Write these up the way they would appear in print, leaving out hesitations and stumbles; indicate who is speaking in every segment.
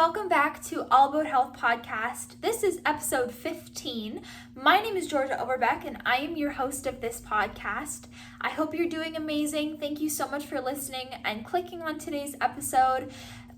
Speaker 1: welcome back to All About Health podcast. This is episode 15. My name is Georgia Overbeck and I am your host of this podcast. I hope you're doing amazing. Thank you so much for listening and clicking on today's episode.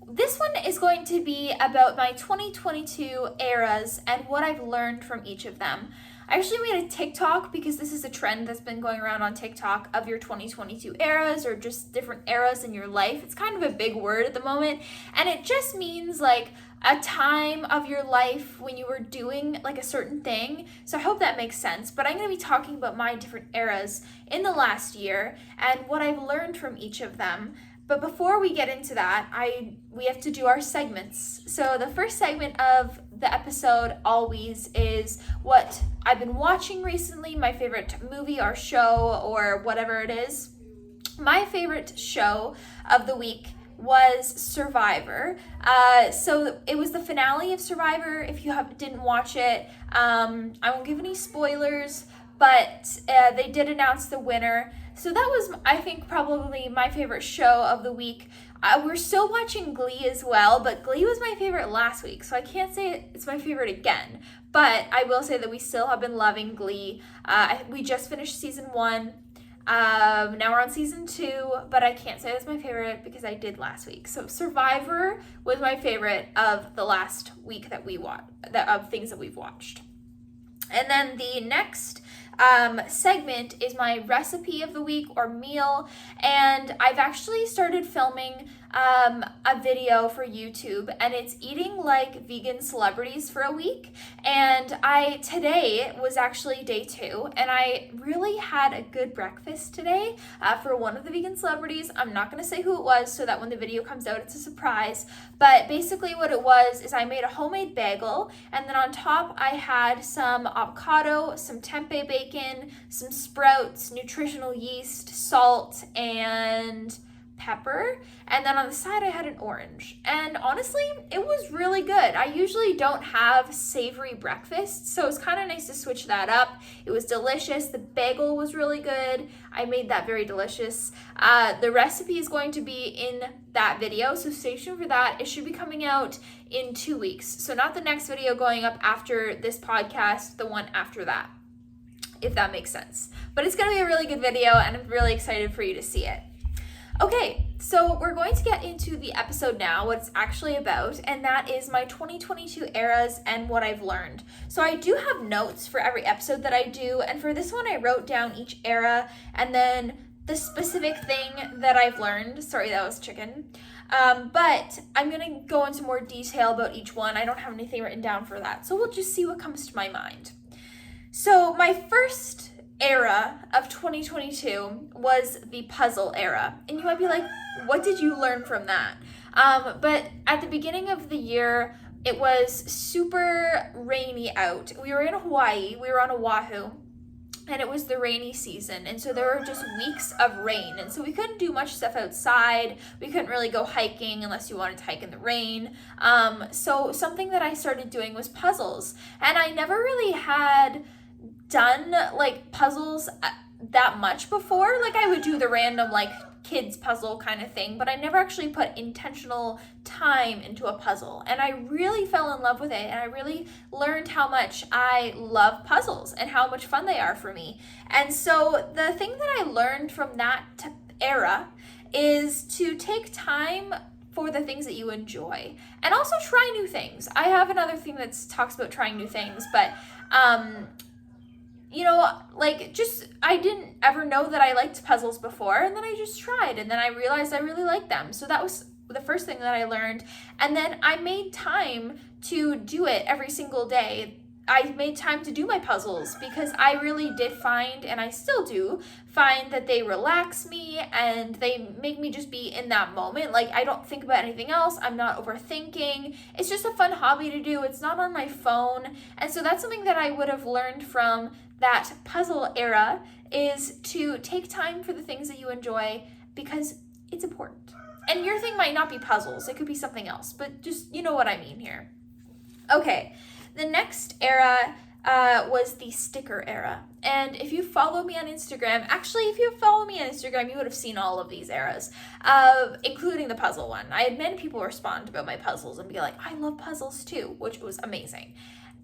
Speaker 1: This one is going to be about my 2022 eras and what I've learned from each of them. I actually made a TikTok because this is a trend that's been going around on TikTok of your 2022 eras or just different eras in your life. It's kind of a big word at the moment, and it just means like a time of your life when you were doing like a certain thing. So I hope that makes sense, but I'm going to be talking about my different eras in the last year and what I've learned from each of them. But before we get into that, we have to do our segments. So the first segment of the episode always is what I've been watching recently, my favorite movie or show or whatever it is. My favorite show of the week was Survivor. So it was the finale of Survivor. If you didn't watch it, I won't give any spoilers, but they did announce the winner. So that was, I think, probably my favorite show of the week. We're still watching Glee as well, but Glee was my favorite last week, so I can't say it's my favorite again. But I will say that we still have been loving Glee. We just finished season 1. Now we're on season 2, but I can't say it's my favorite because I did last week. So Survivor was my favorite of the last week that we watched, of things that we've watched. And then the next segment is my recipe of the week or meal, and I've actually started filming a video for YouTube, and it's eating like vegan celebrities for a week. And today was actually day 2, and I really had a good breakfast today for one of the vegan celebrities. I'm not going to say who it was so that when the video comes out it's a surprise, but basically what it was is I made a homemade bagel, and then on top I had some avocado, some tempeh bacon, some sprouts, nutritional yeast, salt, and pepper, and then on the side I had an orange. And honestly, it was really good. I usually don't have savory breakfast, so it's kind of nice to switch that up. It was delicious. The bagel was really good. I made that very delicious. The recipe is going to be in that video, so stay tuned for that. It should be coming out in 2 weeks, so not the next video going up after this podcast, the one after that, if that makes sense. But it's going to be a really good video, and I'm really excited for you to see it. Okay, so we're going to get into the episode now, what it's actually about, and that is my 2022 eras and what I've learned. So I do have notes for every episode that I do, and for this one I wrote down each era and then the specific thing that I've learned. Sorry, that was chicken. But I'm going to go into more detail about each one. I don't have anything written down for that, so we'll just see what comes to my mind. So my first era of 2022 was the puzzle era, and you might be like, what did you learn from that? But at the beginning of the year, it was super rainy out. We were in Hawaii, we were on Oahu, and it was the rainy season, and so there were just weeks of rain, and so we couldn't do much stuff outside. We couldn't really go hiking unless you wanted to hike in the rain. So something that I started doing was puzzles, and I never really had done like puzzles that much before. Like I would do the random like kids puzzle kind of thing, but I never actually put intentional time into a puzzle, and I really fell in love with it, and I really learned how much I love puzzles and how much fun they are for me. And so the thing that I learned from that era is to take time for the things that you enjoy and also try new things. I have another thing that talks about trying new things, but I didn't ever know that I liked puzzles before, and then I just tried, and then I realized I really liked them. So that was the first thing that I learned, and then I made time to do it every single day. I made time to do my puzzles because I really did find, and I still do find, that they relax me and they make me just be in that moment. Like I don't think about anything else. I'm not overthinking. It's just a fun hobby to do. It's not on my phone. And so that's something that I would have learned from that puzzle era, is to take time for the things that you enjoy because it's important. And your thing might not be puzzles. It could be something else, but just, you know what I mean here. Okay. The next era was the sticker era. And if you follow me on Instagram, actually, if you follow me on Instagram, you would have seen all of these eras, including the puzzle one. I had many people respond about my puzzles and be like, I love puzzles too, which was amazing.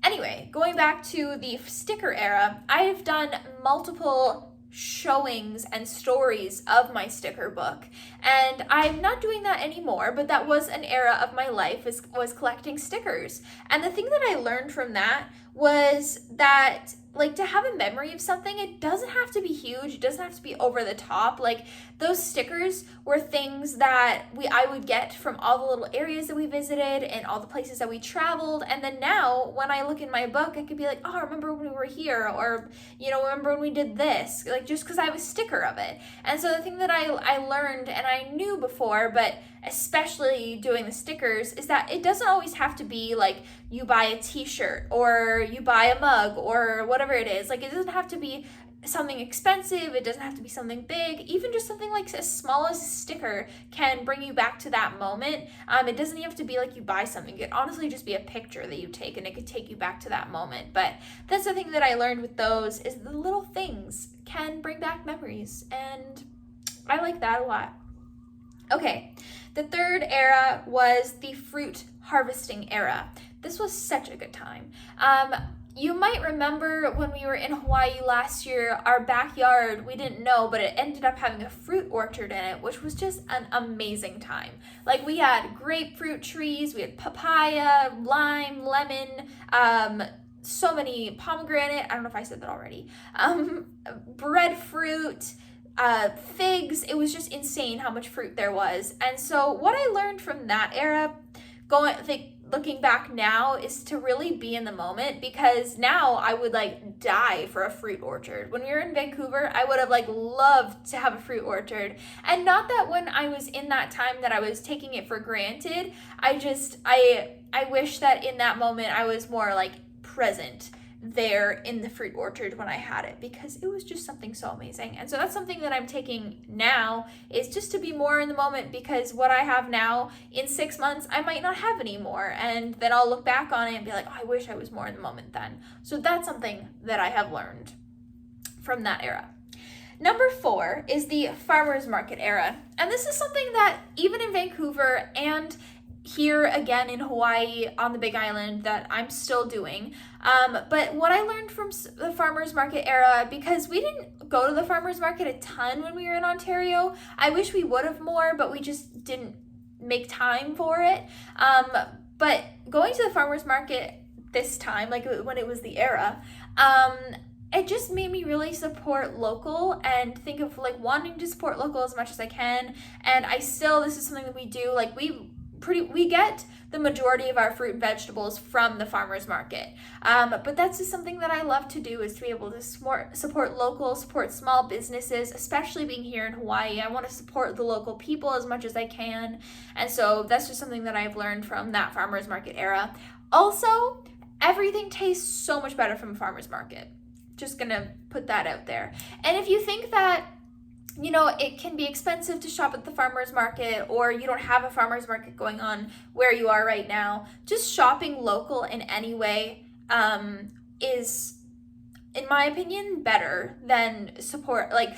Speaker 1: Anyway, going back to the sticker era, I have done multiple showings and stories of my sticker book, and I'm not doing that anymore, but that was an era of my life, was collecting stickers. And the thing that I learned from that was that, like, to have a memory of something, it doesn't have to be huge, it doesn't have to be over the top. Like, those stickers were things that I would get from all the little areas that we visited and all the places that we traveled. And then now when I look in my book, I could be like, oh, remember when we were here, or, you know, remember when we did this, like, just because I have a sticker of it. And so the thing that I learned, and I knew before, but especially doing the stickers, is that it doesn't always have to be like you buy a t-shirt or you buy a mug or whatever it is. Like, it doesn't have to be something expensive, it doesn't have to be something big. Even just something like as small as a sticker can bring you back to that moment. It doesn't even have to be like you buy something. It could honestly just be a picture that you take, and it could take you back to that moment. But that's the thing that I learned with those, is the little things can bring back memories, and I like that a lot. Okay, the third era was the fruit harvesting era. This was such a good time. You might remember when we were in Hawaii last year, our backyard, we didn't know, but it ended up having a fruit orchard in it, which was just an amazing time. Like, we had grapefruit trees, we had papaya, lime, lemon, so many pomegranate, I don't know if I said that already, breadfruit, figs. It was just insane how much fruit there was. And so what I learned from that era, looking back now, is to really be in the moment, because now I would like die for a fruit orchard. When we were in Vancouver, I would have like loved to have a fruit orchard. And not that when I was in that time that I was taking it for granted. I wish that in that moment I was more like present there in the fruit orchard when I had it, because it was just something so amazing. And so that's something that I'm taking now, is just to be more in the moment, because what I have now, in 6 months I might not have anymore, and then I'll look back on it and be like, oh, I wish I was more in the moment then. So that's something that I have learned from that era. Number 4 is the farmers market era. And this is something that even in Vancouver and here again in Hawaii on the Big Island that I'm still doing. But what I learned from the farmers market era, because we didn't go to the farmers market a ton when we were in Ontario. I wish we would have more, but we just didn't make time for it. But going to the farmers market this time, like when it was the era, it just made me really support local and think of like wanting to support local as much as I can. And this is something that we do, like we get the majority of our fruit and vegetables from the farmers market. But that's just something that I love to do, is to be able to support local, support small businesses, especially being here in Hawaii. I want to support the local people as much as I can. And so that's just something that I've learned from that farmers market era. Also, everything tastes so much better from a farmers market. Just gonna put that out there. And if you think that, you know, it can be expensive to shop at the farmer's market, or you don't have a farmer's market going on where you are right now, just shopping local in any way is, in my opinion, better than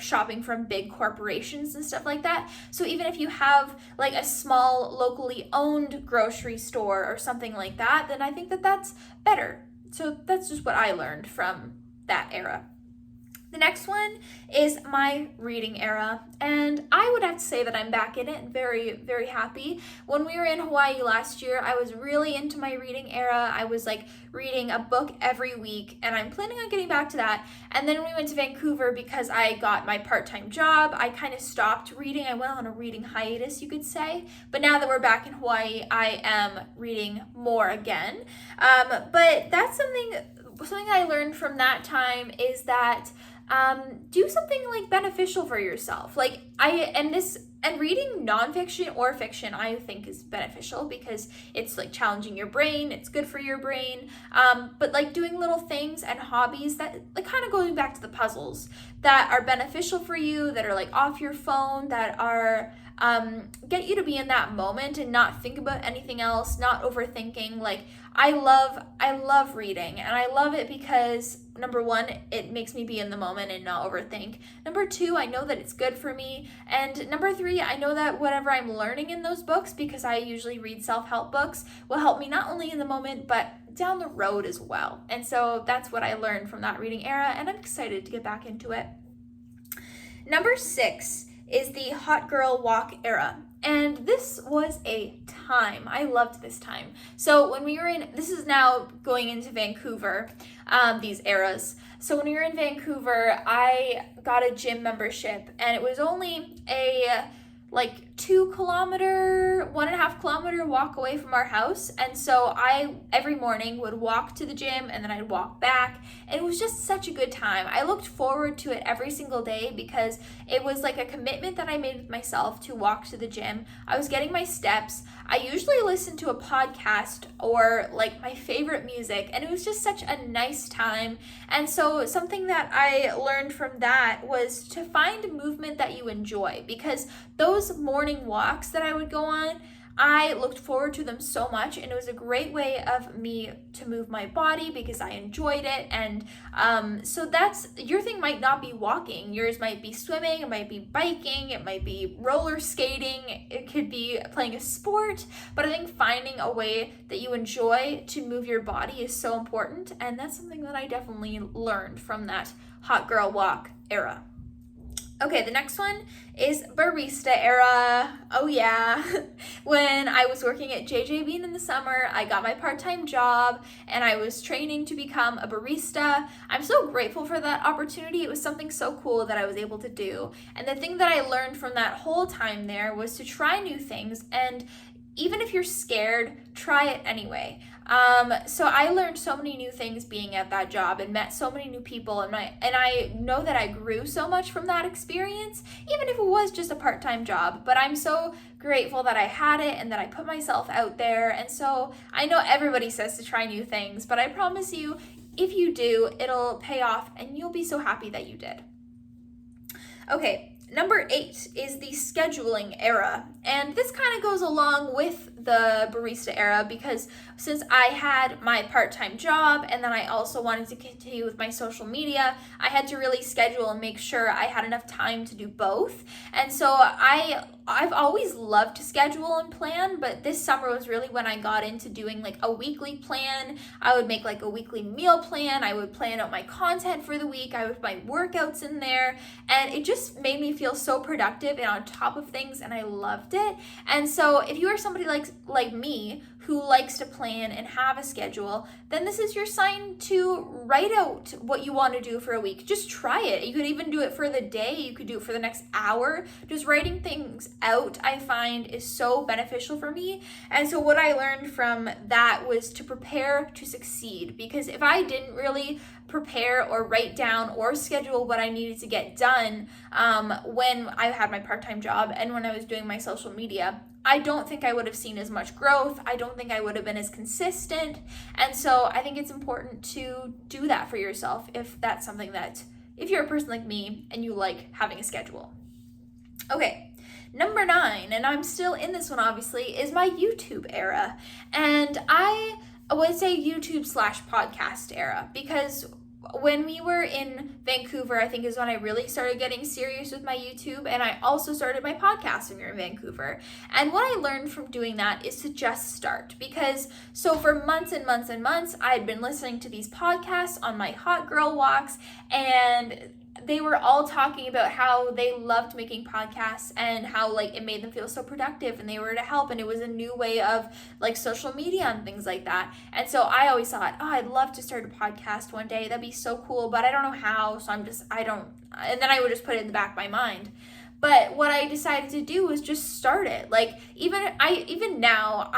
Speaker 1: shopping from big corporations and stuff like that. So even if you have like a small locally owned grocery store or something like that, then I think that that's better. So that's just what I learned from that era. The next one is my reading era, and I would have to say that I'm back in it, very, very happy. When we were in Hawaii last year, I was really into my reading era. I was like reading a book every week, and I'm planning on getting back to that. And then when we went to Vancouver, because I got my part-time job, I kind of stopped reading. I went on a reading hiatus, you could say. But now that we're back in Hawaii, I am reading more again. But that's something I learned from that time, is that do something like beneficial for yourself. And reading nonfiction or fiction, I think is beneficial, because it's like challenging your brain, it's good for your brain. But like doing little things and hobbies that, like, kind of going back to the puzzles, that are beneficial for you, that are like off your phone, that are get you to be in that moment and not think about anything else, not overthinking. Like, I love reading, and I love it because number one, it makes me be in the moment and not overthink. Number two, I know that it's good for me. And number three, I know that whatever I'm learning in those books, because I usually read self-help books, will help me not only in the moment, but down the road as well. And so that's what I learned from that reading era, and I'm excited to get back into it. Number 6 is the Hot Girl Walk era. And this was a time. I loved this time. So when we were this is now going into Vancouver, these eras. So when we were in Vancouver, I got a gym membership, and it was only a 1.5 kilometer walk away from our house. And so I every morning would walk to the gym, and then I'd walk back, and it was just such a good time. I looked forward to it every single day because it was like a commitment that I made with myself to walk to the gym. I was getting my steps. I usually listened to a podcast or like my favorite music, and it was just such a nice time. And so something that I learned from that was to find movement that you enjoy, because those morning walks that I would go on, I looked forward to them so much, and it was a great way of me to move my body because I enjoyed it. And so that's, your thing might not be walking, yours might be swimming, it might be biking, it might be roller skating, it could be playing a sport. But I think finding a way that you enjoy to move your body is so important, and that's something that I definitely learned from that Hot Girl Walk era. Okay, the next one is barista era. Oh yeah. When I was working at JJ Bean in the summer, I got my part-time job, and I was training to become a barista. I'm so grateful for that opportunity. It was something so cool that I was able to do. And the thing that I learned from that whole time there was to try new things, and even if you're scared, try it anyway. So I learned so many new things being at that job, and met so many new people, and I know that I grew so much from that experience, even if it was just a part-time job. But I'm so grateful that I had it and that I put myself out there. And so I know everybody says to try new things, but I promise you, if you do, it'll pay off, and you'll be so happy that you did. Okay. Number 8 is the scheduling era, and this kind of goes along with the barista era, because since I had my part-time job and then I also wanted to continue with my social media, I had to really schedule and make sure I had enough time to do both. And so I've always loved to schedule and plan, but this summer was really when I got into doing like a weekly plan. I would make like a weekly meal plan. I would plan out my content for the week. I would put my workouts in there, and it just made me feel so productive and on top of things, and I loved it. And so if you are somebody like me who likes to plan and have a schedule, then this is your sign to write out what you want to do for a week. Just try it. You could even do it for the day. You could do it for the next hour. Just writing things out, I find, is so beneficial for me. And so what I learned from that was to prepare to succeed, because if I didn't really prepare or write down or schedule what I needed to get done when I had my part-time job and when I was doing my social media, I don't think I would have seen as much growth. I don't think I would have been as consistent. And so I think it's important to do that for yourself if that's something that, if you're a person like me and you like having a schedule. Okay. Number 9, and I'm still in this one obviously, is my YouTube era. And I would say YouTube/podcast era, because when we were in Vancouver, I think is when I really started getting serious with my YouTube, and I also started my podcast when we were in Vancouver. And what I learned from doing that is to just start, because so for months and months and months, I had been listening to these podcasts on my hot girl walks, and they were all talking about how they loved making podcasts and how like it made them feel so productive and they were to help, and it was a new way of like social media and things like that. And so I always thought, oh, I'd love to start a podcast one day. That'd be so cool, but I don't know how. So and then I would just put it in the back of my mind. But what I decided to do was just start it. Like even now,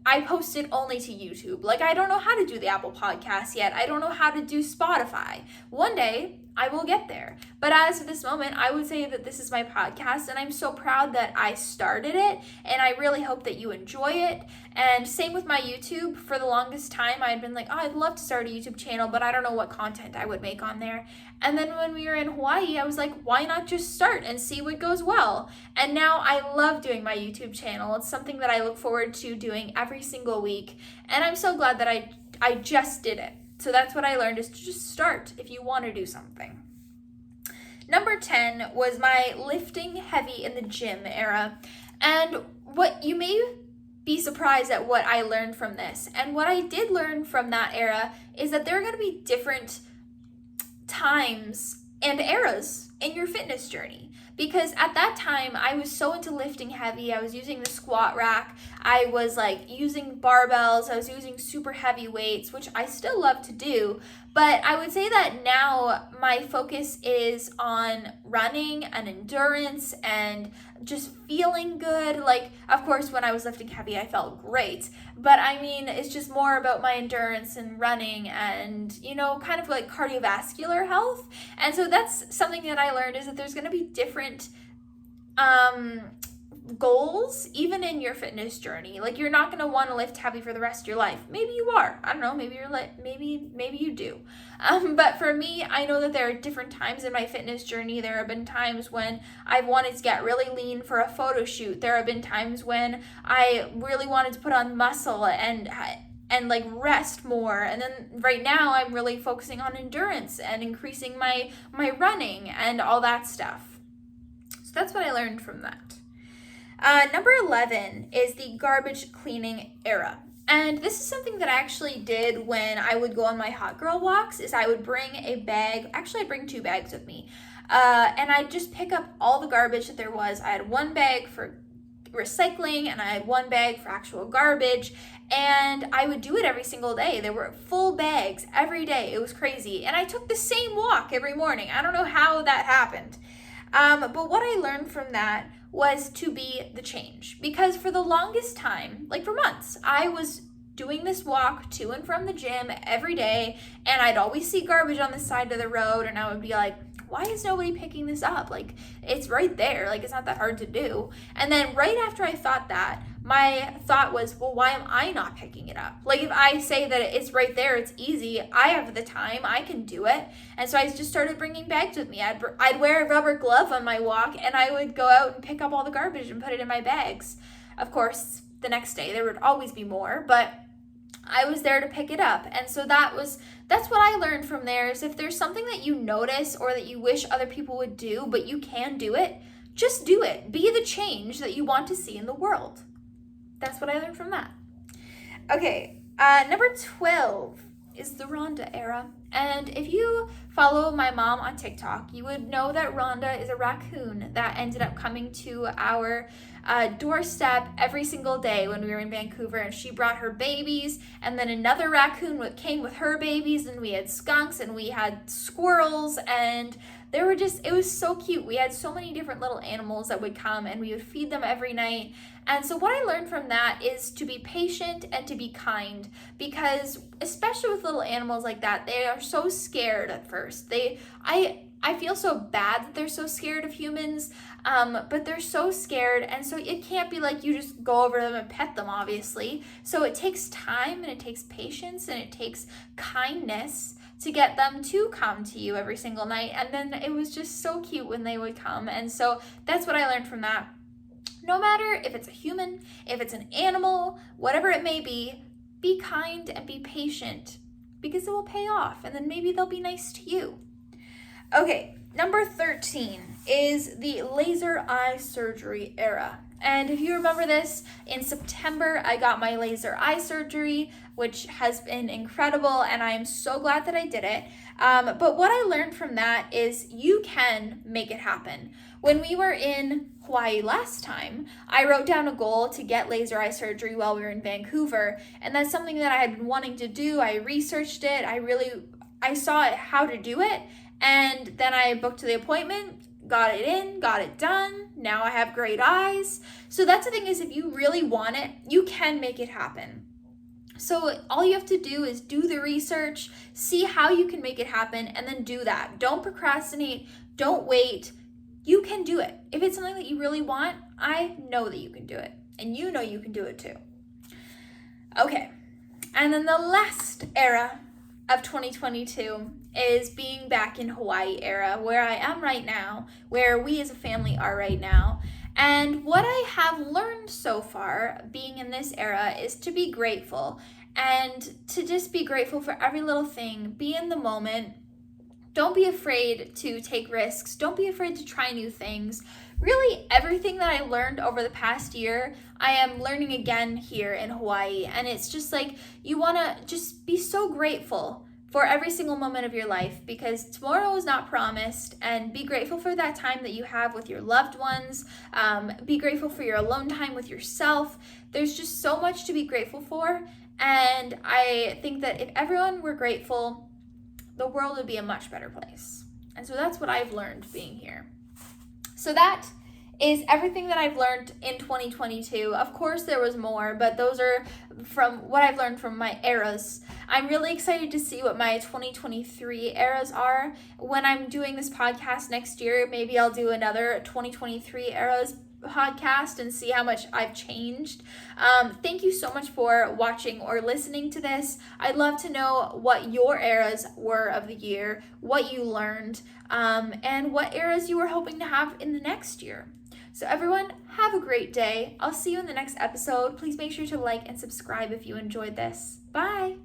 Speaker 1: I posted only to YouTube. Like, I don't know how to do the Apple Podcasts yet. I don't know how to do Spotify. One day, I will get there. But as of this moment, I would say that this is my podcast, and I'm so proud that I started it, and I really hope that you enjoy it. And same with my YouTube. For the longest time, I had been like, oh, I'd love to start a YouTube channel, but I don't know what content I would make on there. And then when we were in Hawaii, I was like, why not just start and see what goes well? And now I love doing my YouTube channel. It's something that I look forward to doing every single week. And I'm so glad that I just did it. So that's what I learned, is to just start if you want to do something. Number 10 was my lifting heavy in the gym era. And what you may be surprised at what I learned from this. And what I did learn from that era is that there are going to be different times and eras in your fitness journey. Because at that time, I was so into lifting heavy. I was using the squat rack. I was like using barbells. I was using super heavy weights, which I still love to do. But I would say that now my focus is on running and endurance and just feeling good. Like, of course, when I was lifting heavy, I felt great. But I mean, it's just more about my endurance and running and, you know, kind of like cardiovascular health. And so that's something that I learned, is that there's going to be different goals even in your fitness journey. Like, you're not going to want to lift heavy for the rest of your life. Maybe you are. I don't know. Maybe you're like, maybe you do. But for me, I know that there are different times in my fitness journey. There have been times when I've wanted to get really lean for a photo shoot. There have been times when I really wanted to put on muscle and like rest more. And then right now I'm really focusing on endurance and increasing my running and all that stuff. So that's what I learned from that. Number 11 is the garbage cleaning era. And this is something that I actually did when I would go on my hot girl walks, is I would bring a bag. Actually, I'd bring 2 bags with me. And I'd just pick up all the garbage that there was. I had 1 bag for recycling and I had 1 bag for actual garbage, and I would do it every single day. There were full bags every day. It was crazy. And I took the same walk every morning. I don't know how that happened. But what I learned from that was to be the change, because for the longest time, like for months, I was doing this walk to and from the gym every day, and I'd always see garbage on the side of the road, and I would be like, why is nobody picking this up? Like, it's right there. Like, it's not that hard to do. And then right after I thought that, my thought was, well, why am I not picking it up? Like, if I say that it's right there, it's easy, I have the time, I can do it. And so I just started bringing bags with me. I'd wear a rubber glove on my walk, and I would go out and pick up all the garbage and put it in my bags. Of course, the next day there would always be more, but I was there to pick it up. And so that's what I learned from there, is if there's something that you notice or that you wish other people would do, but you can do it, just do it. Be the change that you want to see in the world. That's what I learned from that. Okay, number 12 is the Rhonda era. And if you follow my mom on TikTok, you would know that Rhonda is a raccoon that ended up coming to our doorstep every single day when we were in Vancouver, and she brought her babies, and then another raccoon came with her babies, and we had skunks and we had squirrels, and it was so cute. We had so many different little animals that would come, and we would feed them every night. And so what I learned from that is to be patient and to be kind, because especially with little animals like that, they are so scared at first. I feel so bad that they're so scared of humans, but they're so scared, and so it can't be like you just go over them and pet them, obviously. So it takes time, and it takes patience, and it takes kindness to get them to come to you every single night. And then it was just so cute when they would come. And so that's what I learned from that. No matter if it's a human, if it's an animal, whatever it may be kind and be patient, because it will pay off, and then maybe they'll be nice to you. Okay, number 13 is the laser eye surgery era. And if you remember this, in September, I got my laser eye surgery, which has been incredible, and I am so glad that I did it. But what I learned from that is you can make it happen. When we were in Hawaii last time, I wrote down a goal to get laser eye surgery while we were in Vancouver, and that's something that I had been wanting to do. I researched it. I saw how to do it, and then I booked the appointment, got it in, got it done, Now I have great eyes. So that's the thing, is if you really want it, you can make it happen. So all you have to do is do the research, see how you can make it happen, and then do that. Don't procrastinate. Don't wait. You can do it. If it's something that you really want, I know that you can do it. And you know you can do it too. Okay. And then the last era of 2022 is being back in Hawaii era, where I am right now, where we as a family are right now. And what I have learned so far being in this era is to be grateful, and to just be grateful for every little thing. Be in the moment. Don't be afraid to take risks. Don't be afraid to try new things. Really, everything that I learned over the past year, I am learning again here in Hawaii. And it's just like, you want to just be so grateful for every single moment of your life, because tomorrow is not promised. And be grateful for that time that you have with your loved ones. Be grateful for your alone time with yourself. There's just so much to be grateful for. And I think that if everyone were grateful, the world would be a much better place. And so that's what I've learned being here. So that is everything that I've learned in 2022. Of course, there was more, but those are from what I've learned from my eras. I'm really excited to see what my 2023 eras are. When I'm doing this podcast next year, maybe I'll do another 2023 eras podcast and see how much I've changed. Thank you so much for watching or listening to this. I'd love to know what your eras were of the year, what you learned, and what eras you were hoping to have in the next year. So everyone, have a great day. I'll see you in the next episode. Please make sure to like and subscribe if you enjoyed this. Bye.